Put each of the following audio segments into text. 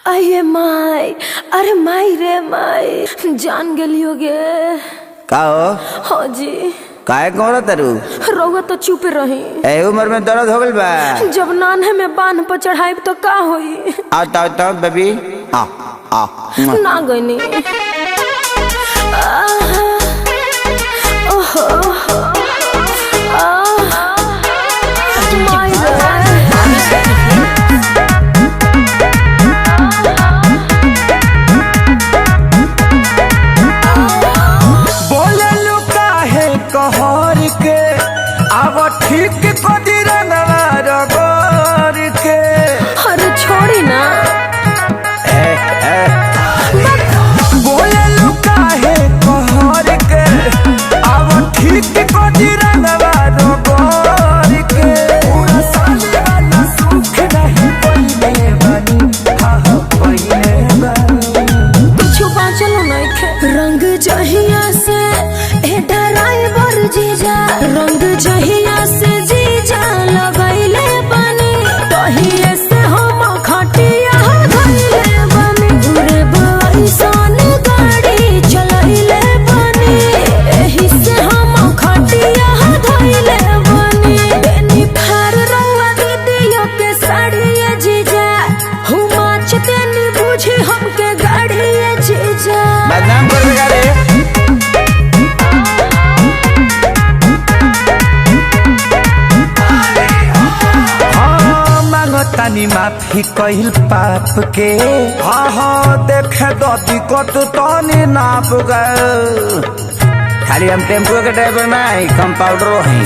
अये माई, अरे माई रे माई, जान गलियो गे। का हो? हाँ जी। काहे कोरा तरु? रउआ तो चुप रही। ए उम्र में दर्द हो गइल बा। जब नान्हे में बांध पर चढ़ाइब तो का होई? आओ बेबी आ ना गनी। ठीक कदी रंगवा रगोर के। अरे छोड़ी ना। बोले लुका है कहर के, अब ठीक कदी रंगवा रगोर के। पूरा साली वाला सुख नहीं पहिले बनी, हाँ पहिले बनी। कुछ बाँचलो नइखे। रंग जहिया से ए ड्राइवर जीजा, रंग जहिया से जीजा लगैले बनी, तहिए से हम खटिया धइले बनी। घुरे बइसन गाड़ी चलैले बनी, एही से हम खटिया धइले बनी। बेनी फार रउआ दीदियो के साड़िए जीजा, हुमा चतेनी बुझी हमके गाड़िए जीजा। बदनाम कर बेगा रे। तानी माफी कहिल पाप के, हाँ देखे दती कत तनी नाप गए। खाली हम टेम्पो के ड्राइवर में कंपाउंडर हैं।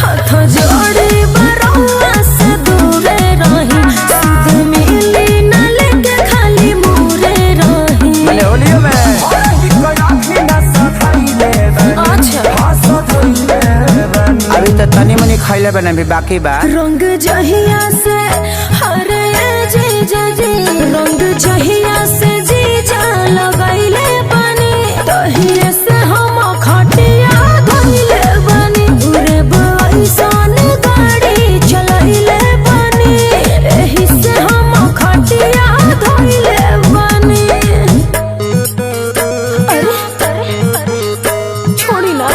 हाथ जोड़ी बरौआ से दूरे रही, सुध मिली न लेके खाली मुरे रही। मने होलियो में अभी तो तनी मनी खाइले बने भी बाकी बा। रंग जहिया से हरे जीजा जी, रंग जहिया से जीजा लगैले बनी, तहिए से हम खटिया धइले बनी। घुरे बइसन गाड़ी चलैले बनी, एही से हम खटिया धइले बनी। अरे छोड़ी ना।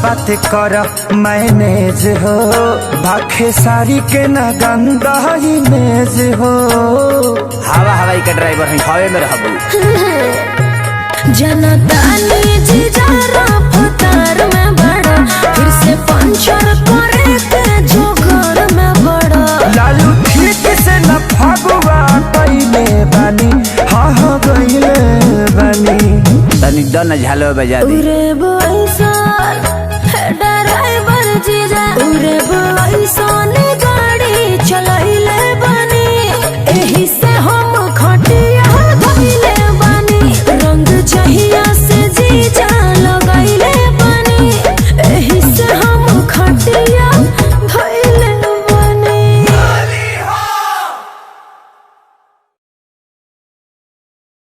बात कर मैनेज हो, भाखे सारी के न गंदा इमेज हो। हवा हवाई का ड्राइवर है, हवे में रहबू। जनतानी जीजा रफ्तार में बड़ा, फिर से पंचर करे के जोगर में बड़ा। लालू ठीक से न फगुआ कइले बानी, हाँ गइले बानी। तनी दन झालो बजा दे। उरे बइसन ड्राइवर जीजा, उरे